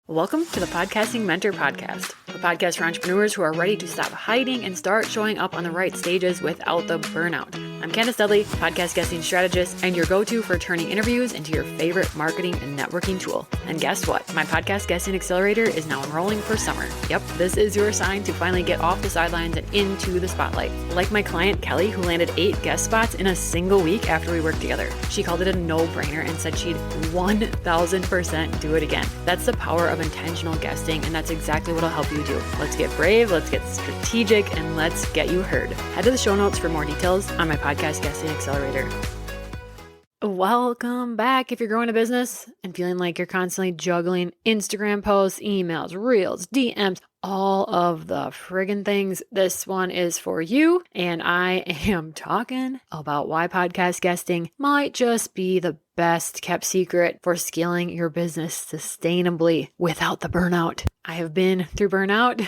Welcome to the Podcasting Mentor Podcast, a podcast for entrepreneurs who are ready to stop hiding and start showing up on the right stages without the burnout. I'm Candace Dudley, podcast guesting strategist, and your go-to for turning interviews into your favorite marketing and networking tool. And guess what? My podcast guesting accelerator is now enrolling for summer. Yep, this is your sign to finally get off the sidelines and into the spotlight. Like my client Kelly, who landed 8 guest spots in a single week after we worked together. She called it a no-brainer and said she'd 1000% do it again. That's the power of intentional guesting, and that's exactly what I'll help you do. Let's get brave, let's get strategic, and let's get you heard. Head to the show notes for more details on my podcast guesting accelerator. Welcome back. If you're growing a business and feeling like you're constantly juggling Instagram posts, emails, reels, DMs, all of the friggin' things, this one is for you. And I am talking about why podcast guesting might just be the best kept secret for scaling your business sustainably without the burnout. I have been through burnout.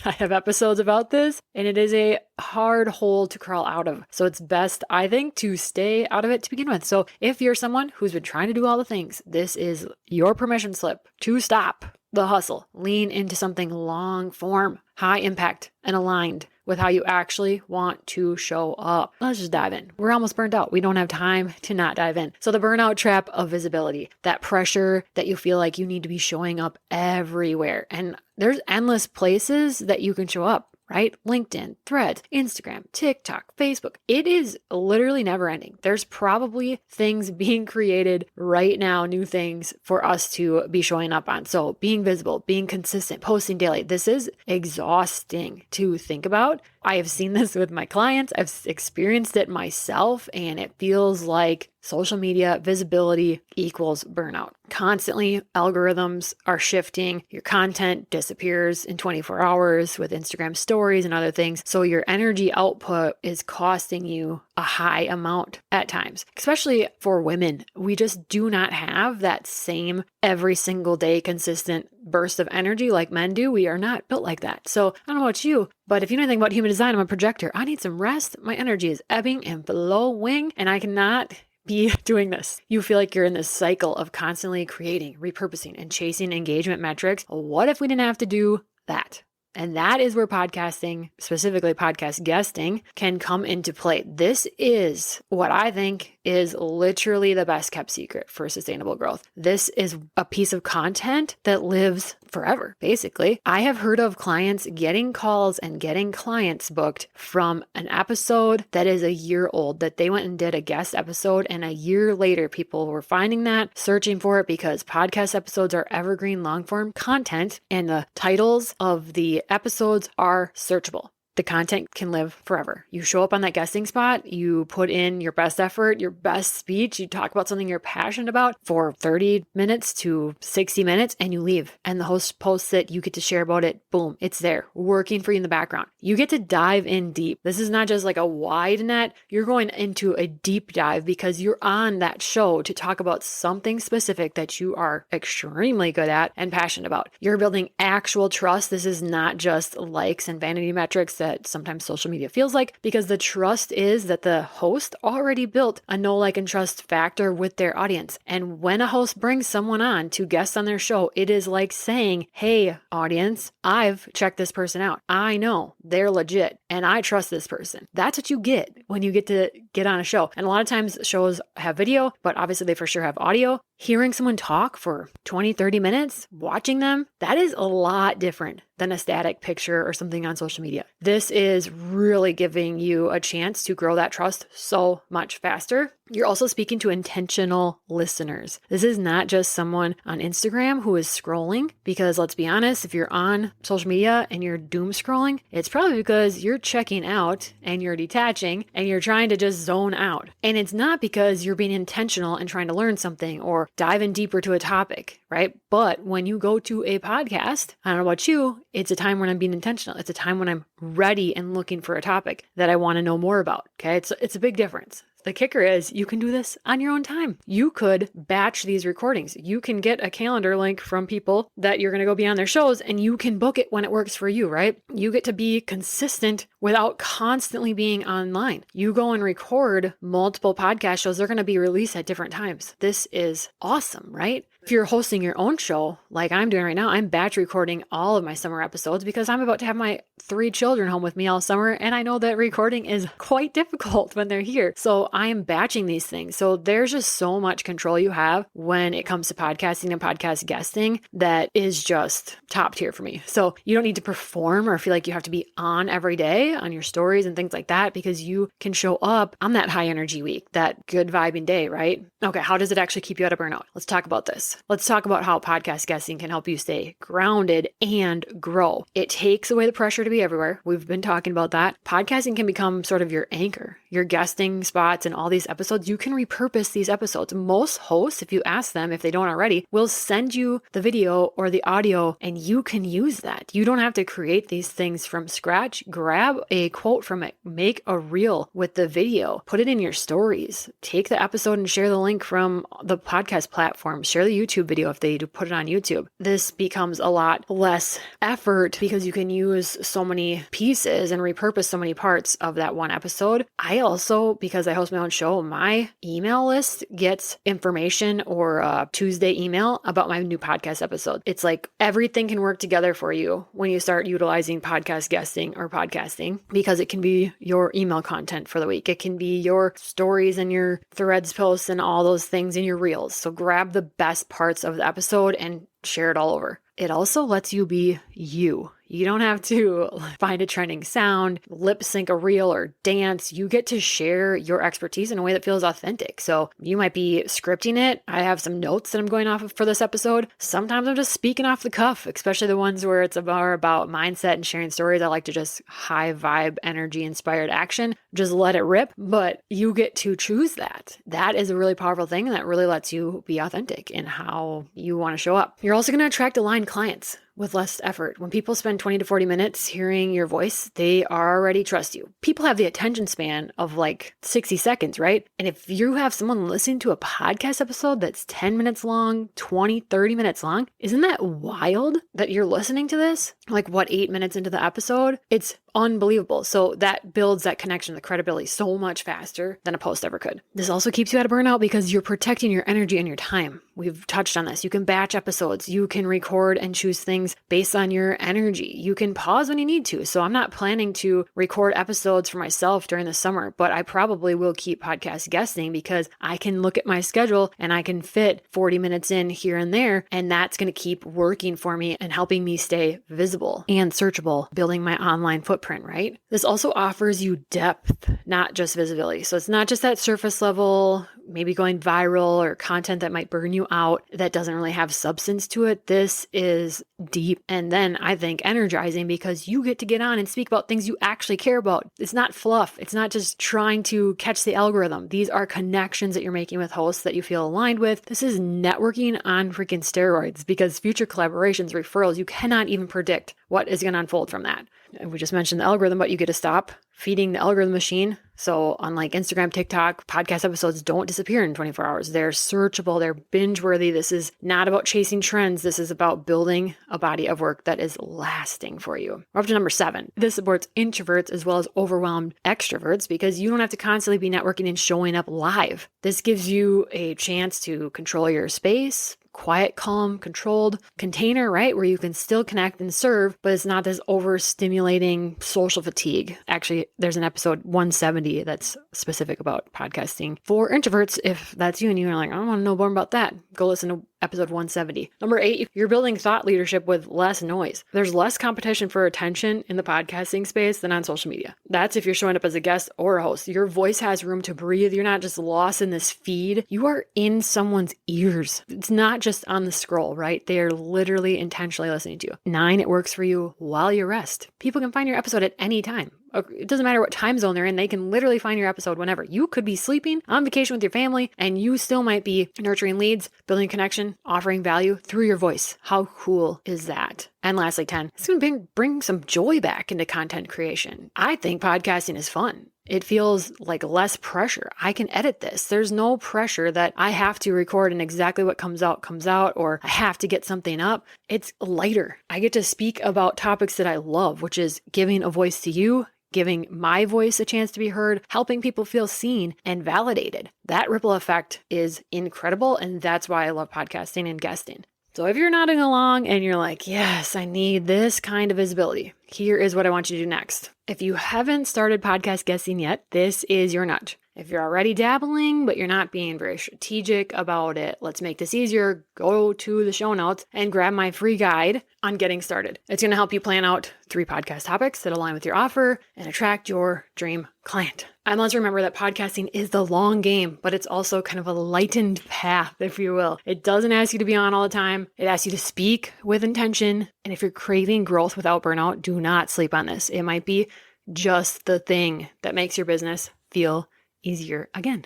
I have episodes about this, and it is a hard hole to crawl out of. So it's best, I think, to stay out of it to begin with. So if you're someone who's been trying to do all the things, this is your permission slip to stop the hustle, lean into something long form, high impact, and aligned with how you actually want to show up. Let's just dive in. We're almost burnt out. We don't have time to not dive in. So the burnout trap of visibility, that pressure that you feel like you need to be showing up everywhere. And there's endless places that you can show up, right? LinkedIn, Threads, Instagram, TikTok, Facebook. It is literally never ending. There's probably things being created right now, new things for us to be showing up on. So being visible, being consistent, posting daily. This is exhausting to think about. I have seen this with my clients. I've experienced it myself, and it feels like social media visibility equals burnout. Constantly, algorithms are shifting. Your content disappears in 24 hours with Instagram stories and other things. So your energy output is costing you a high amount at times, especially for women. We just do not have that same every single day consistent burst of energy like men do. We are not built like that. So I don't know about you, but if you know anything about human design, I'm a projector. I need some rest. My energy is ebbing and flowing, and I cannot be doing this. You feel like you're in this cycle of constantly creating, repurposing, and chasing engagement metrics. What if we didn't have to do that? And that is where podcasting, specifically podcast guesting, can come into play. This is what I think is literally the best kept secret for sustainable growth. This is a piece of content that lives forever, basically. I have heard of clients getting calls and getting clients booked from an episode that is a year old, that they went and did a guest episode, and a year later, people were finding that, searching for it, because podcast episodes are evergreen long-form content, and the titles of the episodes are searchable. The content can live forever. You show up on that guesting spot, you put in your best effort, your best speech, you talk about something you're passionate about for 30 minutes to 60 minutes, and you leave. And the host posts it, you get to share about it. Boom, it's there, working for you in the background. You get to dive in deep. This is not just like a wide net. You're going into a deep dive because you're on that show to talk about something specific that you are extremely good at and passionate about. You're building actual trust. This is not just likes and vanity metrics that sometimes social media feels like, because the trust is that the host already built a know, like, and trust factor with their audience. And when a host brings someone on to guest on their show, it is like saying, hey, audience, I've checked this person out. I know they're legit and I trust this person. That's what you get when you get to get on a show. And a lot of times shows have video, but obviously they for sure have audio. Hearing someone talk for 20, 30 minutes, watching them, that is a lot different than a static picture or something on social media. This is really giving you a chance to grow that trust so much faster. You're also speaking to intentional listeners. This is not just someone on Instagram who is scrolling, because let's be honest, if you're on social media and you're doom scrolling, it's probably because you're checking out and you're detaching and you're trying to just zone out. And it's not because you're being intentional and trying to learn something or dive in deeper to a topic, right? But when you go to a podcast, I don't know about you, it's a time when I'm being intentional. It's a time when I'm ready and looking for a topic that I want to know more about. Okay. It's a big difference. The kicker is you can do this on your own time. You could batch these recordings. You can get a calendar link from people that you're going to go be on their shows, and you can book it when it works for you, right? You get to be consistent without constantly being online. You go and record multiple podcast shows. They're going to be released at different times. This is awesome, right? If you're hosting your own show, like I'm doing right now, I'm batch recording all of my summer episodes because I'm about to have my 3 children home with me all summer. And I know that recording is quite difficult when they're here. So I am batching these things. So there's just so much control you have when it comes to podcasting and podcast guesting that is just top tier for me. So you don't need to perform or feel like you have to be on every day on your stories and things like that, because you can show up on that high energy week, that good vibing day, right? Okay, how does it actually keep you out of burnout? Let's talk about this. Let's talk about how podcast guesting can help you stay grounded and grow. It takes away the pressure to be everywhere. We've been talking about that. Podcasting can become sort of your anchor, your guesting spots and all these episodes. You can repurpose these episodes. Most hosts, if you ask them, if they don't already, will send you the video or the audio and you can use that. You don't have to create these things from scratch. Grab a quote from it, make a reel with the video, put it in your stories, take the episode and share the link from the podcast platform, share the YouTube video if they do put it on YouTube. This becomes a lot less effort because you can use so many pieces and repurpose so many parts of that one episode. I also, because I host my own show, my email list gets information or a Tuesday email about my new podcast episode. It's like everything can work together for you when you start utilizing podcast guesting or podcasting, because it can be your email content for the week. It can be your stories and your threads posts and all those things in your reels. So grab the best parts of the episode and share it all over. It also lets you be you. You don't have to find a trending sound, lip sync a reel, or dance. You get to share your expertise in a way that feels authentic. So you might be scripting it. I have some notes that I'm going off of for this episode. Sometimes I'm just speaking off the cuff, especially the ones where it's more about mindset and sharing stories. I like to just high vibe, energy inspired action. Just let it rip, but you get to choose that. That is a really powerful thing that really lets you be authentic in how you want to show up. You're also going to attract aligned clients with less effort. When people spend 20 to 40 minutes hearing your voice, they already trust you. People have the attention span of like 60 seconds, right? And if you have someone listening to a podcast episode that's 10 minutes long, 20, 30 minutes long, isn't that wild that you're listening to this? Like 8 minutes into the episode? It's unbelievable. So that builds that connection, the credibility so much faster than a post ever could. This also keeps you out of burnout because you're protecting your energy and your time. We've touched on this. You can batch episodes. You can record and choose things based on your energy. You can pause when you need to. So I'm not planning to record episodes for myself during the summer, but I probably will keep podcast guesting because I can look at my schedule and I can fit 40 minutes in here and there. And that's going to keep working for me and helping me stay visible and searchable, building my online footprint, right? This also offers you depth, not just visibility. So it's not just that surface level, maybe going viral or content that might burn you out that doesn't really have substance to it. This is deep. And then I think energizing because you get to get on and speak about things you actually care about. It's not fluff. It's not just trying to catch the algorithm. These are connections that you're making with hosts that you feel aligned with. This is networking on freaking steroids because future collaborations, referrals, you cannot even predict what is going to unfold from that. We just mentioned the algorithm, but you get to stop feeding the algorithm machine. So unlike Instagram, TikTok, podcast episodes don't disappear in 24 hours. They're searchable. They're binge worthy. This is not about chasing trends. This is about building a body of work that is lasting for you. We're up to number 7. This supports introverts as well as overwhelmed extroverts because you don't have to constantly be networking and showing up live. This gives you a chance to control your space, quiet, calm, controlled container, right? Where you can still connect and serve, but it's not this overstimulating social fatigue. Actually, there's an episode 170 that's specific about podcasting for introverts. If that's you and you're like, I don't want to know more about that, go listen to episode 170. Number 8, you're building thought leadership with less noise. There's less competition for attention in the podcasting space than on social media. That's if you're showing up as a guest or a host. Your voice has room to breathe. You're not just lost in this feed. You are in someone's ears. It's not just on the scroll, right? They are literally intentionally listening to you. 9, it works for you while you rest. People can find your episode at any time. It doesn't matter what time zone they're in. They can literally find your episode whenever. You could be sleeping on vacation with your family and you still might be nurturing leads, building connection, offering value through your voice. How cool is that? And lastly, 10, it's going to bring some joy back into content creation. I think podcasting is fun. It feels like less pressure. I can edit this. There's no pressure that I have to record and exactly what comes out, or I have to get something up. It's lighter. I get to speak about topics that I love, which is giving a voice to you, giving my voice a chance to be heard, helping people feel seen and validated. That ripple effect is incredible, and that's why I love podcasting and guesting. So if you're nodding along and you're like, yes, I need this kind of visibility, here is what I want you to do next. If you haven't started podcast guesting yet, this is your nudge. If you're already dabbling, but you're not being very strategic about it, let's make this easier. Go to the show notes and grab my free guide on getting started. It's going to help you plan out 3 podcast topics that align with your offer and attract your dream client. And let's remember that podcasting is the long game, but it's also kind of a lightened path, if you will. It doesn't ask you to be on all the time. It asks you to speak with intention. And if you're craving growth without burnout, do not sleep on this. It might be just the thing that makes your business feel easier again.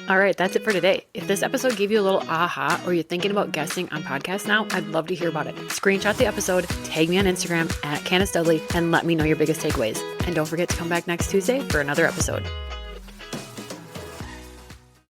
All right, that's it for today. If this episode gave you a little aha or you're thinking about guesting on podcasts now, I'd love to hear about it. Screenshot the episode, tag me on Instagram @Candace Dudley, and let me know your biggest takeaways. And don't forget to come back next Tuesday for another episode.